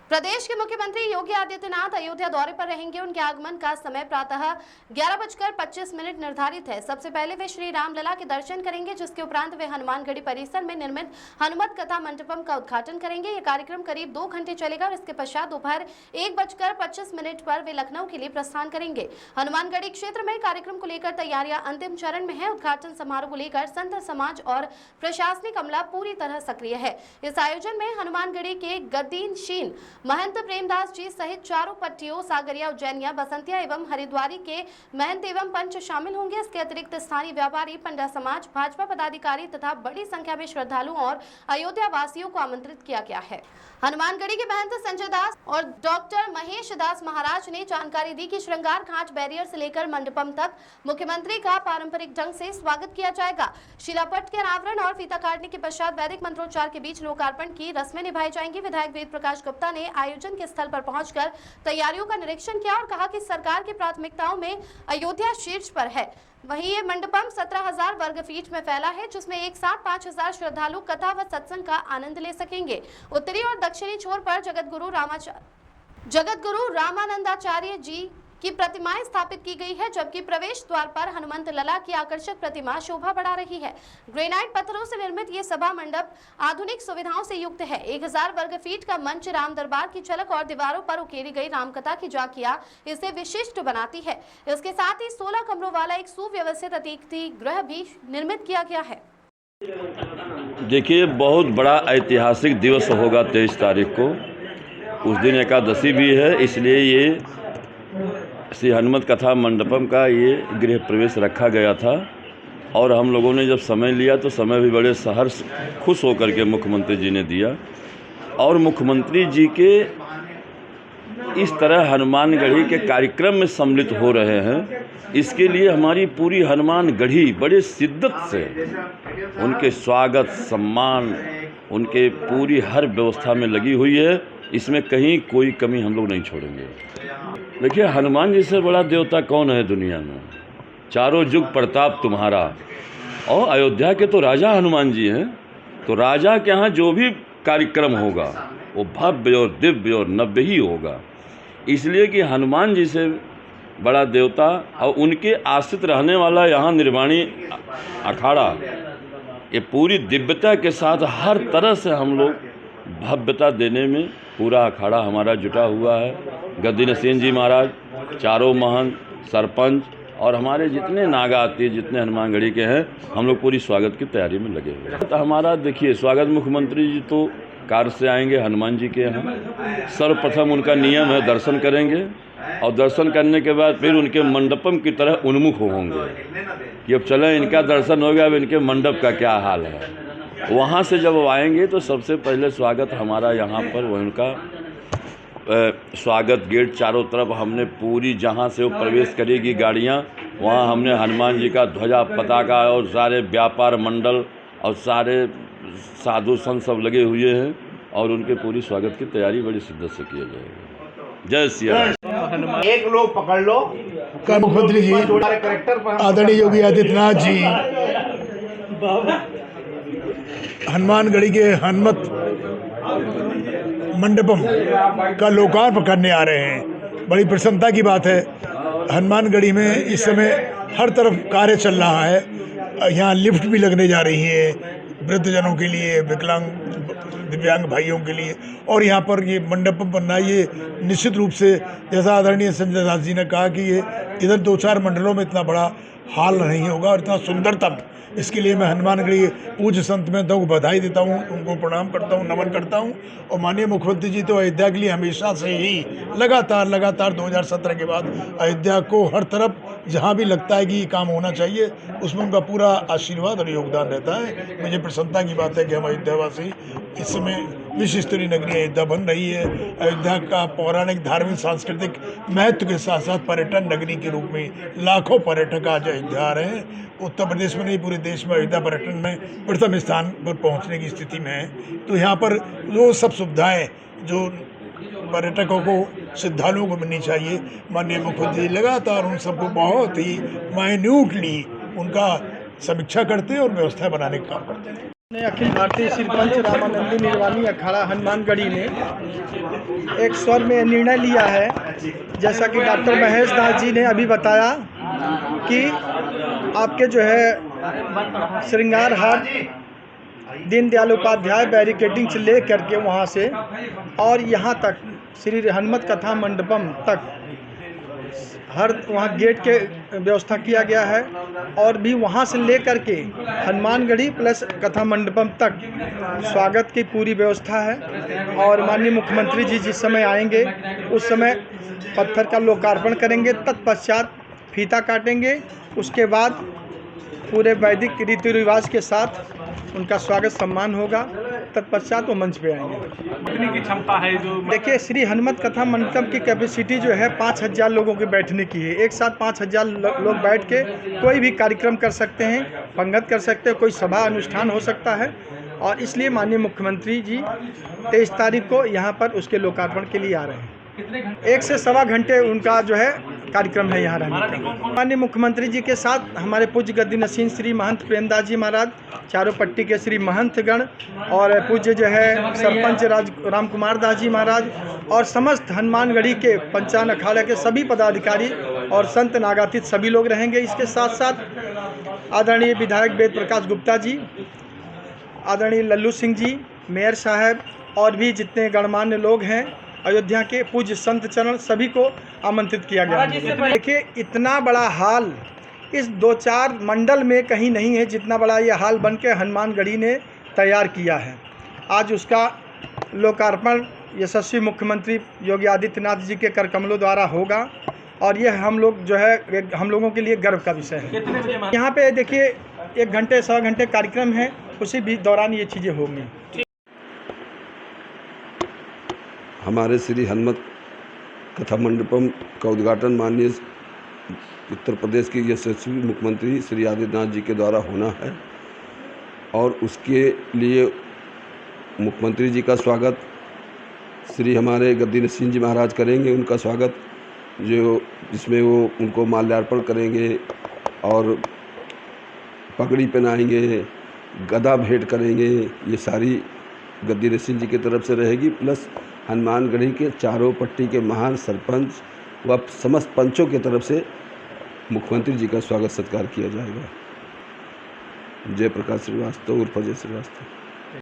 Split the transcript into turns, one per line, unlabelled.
प्रदेश के मुख्यमंत्री योगी आदित्यनाथ अयोध्या दौरे पर रहेंगे। उनके आगमन का समय प्रातः 11:25 निर्धारित है। सबसे पहले वे श्री रामलला के दर्शन करेंगे, जिसके उपरांत वे हनुमानगढ़ी परिसर में निर्मित हनुमत कथा मंडपम का उद्घाटन करेंगे। यह कार्यक्रम करीब 2 घंटे चलेगा और इसके पश्चात दोपहर 1:25 पर वे लखनऊ के लिए प्रस्थान करेंगे। हनुमानगढ़ी क्षेत्र में कार्यक्रम को लेकर तैयारियां अंतिम चरण में है। उद्घाटन समारोह को लेकर संत समाज और प्रशासनिक अमला पूरी तरह सक्रिय है। इस आयोजन में हनुमानगढ़ी के गद्दीनशीन महंत प्रेमदास जी सहित चारों पट्टियों, सागरिया, उज्जैनिया, बसंतिया एवं हरिद्वारी के महंत एवं पंच शामिल होंगे। इसके अतिरिक्त स्थानीय व्यापारी, पंडा समाज, भाजपा पदाधिकारी तथा बड़ी संख्या में श्रद्धालुओं और अयोध्या वासियों को आमंत्रित किया गया है। हनुमानगढ़ी के महंत संजय दास और डॉक्टर महेश दास महाराज ने जानकारी दी कि श्रृंगार घाट बैरियर से लेकर मंडपम तक मुख्यमंत्री का पारंपरिक ढंग से स्वागत किया जाएगा। शिलापट के अनावरण और फीता काटने के पश्चात वैदिक मंत्रोच्चार के बीच लोकार्पण की रस्में निभाई जाएंगी। विधायक वेद प्रकाश गुप्ता ने आयोजन के स्थल पर पहुंचकर तैयारियों का निरीक्षण किया और कहा कि सरकार की प्राथमिकताओं में अयोध्या शीर्ष पर है। वहीं ये मंडपम 17,000 वर्ग फीट में फैला है, जिसमें एक साथ 5,000 श्रद्धालु कथा व सत्संग का आनंद ले सकेंगे। उत्तरी और दक्षिणी छोर पर जगतगुरु रामानंदाचार्य जी की प्रतिमाएं स्थापित की गई है, जबकि प्रवेश द्वार पर हनुमंत लला की आकर्षक प्रतिमा शोभा बढ़ा रही है। ग्रेनाइट पत्थरों से निर्मित ये सभा मंडप आधुनिक सुविधाओं से युक्त है। 1000 वर्ग फीट का मंच राम दरबार की झलक और दीवारों पर उकेरी गई रामकथा की झांकियां इसे विशिष्ट बनाती है। इसके साथ ही 16 कमरों वाला एक सुव्यवस्थित अतिथि गृह भी निर्मित किया गया है।
देखिए, बहुत बड़ा ऐतिहासिक दिवस होगा 23 तारीख को। उस दिन एकादशी भी है, इसलिए ये श्री हनुमत कथा मंडपम का ये गृह प्रवेश रखा गया था। और हम लोगों ने जब समय लिया तो समय भी बड़े सहर्ष खुश होकर के मुख्यमंत्री जी ने दिया। और मुख्यमंत्री जी के इस तरह हनुमानगढ़ी के कार्यक्रम में सम्मिलित हो रहे हैं, इसके लिए हमारी पूरी हनुमानगढ़ी बड़े शिद्दत से उनके स्वागत, सम्मान, उनके पूरी हर व्यवस्था में लगी हुई है। इसमें कहीं कोई कमी हम लोग नहीं छोड़ेंगे। देखिए, हनुमान जी से बड़ा देवता कौन है दुनिया में? चारों जुग प्रताप तुम्हारा। और अयोध्या के तो राजा हनुमान जी हैं। तो राजा के यहाँ जो भी कार्यक्रम होगा वो भव्य और दिव्य और नव्य ही होगा। इसलिए कि हनुमान जी से बड़ा देवता और उनके आश्रित रहने वाला यहाँ निर्वाणी अखाड़ा, ये पूरी दिव्यता के साथ हर तरह से हम लोग भव्यता देने में पूरा अखाड़ा हमारा जुटा हुआ है। गद्दीनशीन जी महाराज, चारों महंत, सरपंच और हमारे जितने नागाती, जितने हनुमानगढ़ी के हैं, हम लोग पूरी स्वागत की तैयारी में लगे हुए हैं। तो हमारा देखिए, स्वागत मुख्यमंत्री जी तो कार से आएंगे हनुमान जी के यहाँ। सर्वप्रथम उनका नियम है दर्शन करेंगे और दर्शन करने के बाद फिर उनके मंडपम की तरह उन्मुख होंगे कि अब चलें, इनका दर्शन हो गया, अब इनके मंडप का क्या हाल है। वहाँ से जब वो आएंगे तो सबसे पहले स्वागत हमारा यहाँ पर वो उनका स्वागत गेट चारों तरफ हमने पूरी, जहाँ से वो प्रवेश करेगी गाड़ियाँ, वहाँ हमने हनुमान जी का ध्वजा, पताका और सारे व्यापार मंडल और सारे साधु संत सब लगे हुए हैं और उनके पूरी स्वागत की तैयारी बड़ी शिद्दत से किया जाएगा। जय सिया राम।
एक लोग पकड़ लो।
मुख्यमंत्री जी आदरणीय योगी आदित्यनाथ जी हनुमानगढ़ी के हनुमत मंडपम का लोकार्पण करने आ रहे हैं। बड़ी प्रसन्नता की बात है। हनुमानगढ़ी में इस समय हर तरफ कार्य चल रहा है। यहाँ लिफ्ट भी लगने जा रही है वृद्धजनों के लिए, विकलांग दिव्यांग भाइयों के लिए। और यहाँ पर ये मंडपम बनना, ये निश्चित रूप से जैसा आदरणीय संजय दास जी ने कहा कि ये इधर 2-4 मंडलों में इतना बड़ा हाल नहीं होगा और इतना सुंदरतम। इसके लिए मैं हनुमानगढ़ी पूज्य संत महंतों को बधाई देता हूँ, उनको प्रणाम करता हूँ, नमन करता हूँ। और माननीय मुख्यमंत्री जी तो अयोध्या के लिए हमेशा से ही लगातार 2017 के बाद अयोध्या को हर तरफ जहाँ भी लगता है कि ये काम होना चाहिए, उसमें उनका पूरा आशीर्वाद और योगदान रहता है। मुझे प्रसन्नता की बात है कि हम अयोध्यावासी इस समय विश्व स्तरीय नगरी अयोध्या बन रही है। अयोध्या का पौराणिक, धार्मिक, सांस्कृतिक महत्व के साथ साथ पर्यटन नगरी के रूप में लाखों पर्यटक आज अयोध्या आ रहे हैं। उत्तर प्रदेश में नहीं, पूरे देश में अयोध्या पर्यटन में प्रथम स्थान पर पहुंचने की स्थिति में है। तो यहाँ पर वो सब सुविधाएं जो पर्यटकों को, श्रद्धालुओं को मिलनी चाहिए, माननीय मुख्यमंत्री लगातार उन सबको बहुत ही माइन्यूटली उनका समीक्षा करते हैं और व्यवस्था बनाने का काम करते हैं।
ने अखिल भारतीय सरपंच रामानंदी निर्वाणी अखाड़ा हनुमानगढ़ी ने एक स्वर में निर्णय लिया है, जैसा कि डॉक्टर महेश दास जी ने अभी बताया कि आपके जो है श्रृंगार हाट दीनदयाल उपाध्याय बैरिकेडिंग से ले करके वहाँ से और यहाँ तक श्री हनुमत कथा मंडपम तक हर वहाँ गेट के व्यवस्था किया गया है और भी वहाँ से ले करके हनुमानगढ़ी प्लस कथा मंडपम तक स्वागत की पूरी व्यवस्था है। और माननीय मुख्यमंत्री जी जिस समय आएंगे उस समय पत्थर का लोकार्पण करेंगे, तत्पश्चात फीता काटेंगे, उसके बाद पूरे वैदिक रीति रिवाज के साथ उनका स्वागत सम्मान होगा, तत्पश्चात वो मंच पे आएंगे।
कितनी की क्षमता है जो
देखिए, श्री हनुमत कथा मंडपम की कैपेसिटी जो है 5000 लोगों के बैठने की है। एक साथ 5000 लोग बैठ के कोई भी कार्यक्रम कर सकते हैं, पंगत कर सकते हैं, कोई सभा अनुष्ठान हो सकता है। और इसलिए माननीय मुख्यमंत्री जी 23 तारीख को यहाँ पर उसके लोकार्पण के लिए आ रहे हैं। 1 से सवा घंटे उनका जो है कार्यक्रम है यहाँ रहने का। माननीय मुख्यमंत्री जी के साथ हमारे पूज्य गद्दी नसीन श्री महंत प्रेमदास जी महाराज, चारों पट्टी के श्री महंतगण और पूज्य जो है सरपंच राम कुमार दास जी महाराज और समस्त हनुमानगढ़ी के पंचान अखाड़े के सभी पदाधिकारी और संत नागातीत सभी लोग रहेंगे। इसके साथ साथ आदरणीय विधायक वेद प्रकाश गुप्ता जी, आदरणीय लल्लू सिंह जी, मेयर साहब और भी जितने गणमान्य लोग हैं अयोध्या के पूज्य संत चरण, सभी को आमंत्रित किया गया है। देखिए, इतना बड़ा हाल इस 2-4 मंडल में कहीं नहीं है जितना बड़ा ये हाल बन के हनुमानगढ़ी ने तैयार किया है। आज उसका लोकार्पण यशस्वी मुख्यमंत्री योगी आदित्यनाथ जी के कर कमलों द्वारा होगा और यह हम लोग जो है हम लोगों के लिए गर्व का विषय है। यहाँ पे देखिए 1 घंटे 1.25 घंटे कार्यक्रम है, उसी भी दौरान ये चीज़ें होंगी।
हमारे श्री हनुमत कथा मंडपम का उद्घाटन माननीय उत्तर प्रदेश के यशस्वी मुख्यमंत्री श्री आदित्यनाथ जी के द्वारा होना है और उसके लिए मुख्यमंत्री जी का स्वागत श्री हमारे गद्दी नसीन जी महाराज करेंगे। उनका स्वागत जिसमें वो उनको माल्यार्पण करेंगे और पगड़ी पहनाएंगे, गदा भेंट करेंगे। ये सारी गद्दी नसीन जी की तरफ से रहेगी, प्लस हनुमानगढ़ी के चारों पट्टी के महान सरपंच व समस्त पंचों की तरफ से मुख्यमंत्री जी का स्वागत सत्कार किया जाएगा। जयप्रकाश श्रीवास्तव उर्फ अजय श्रीवास्तव।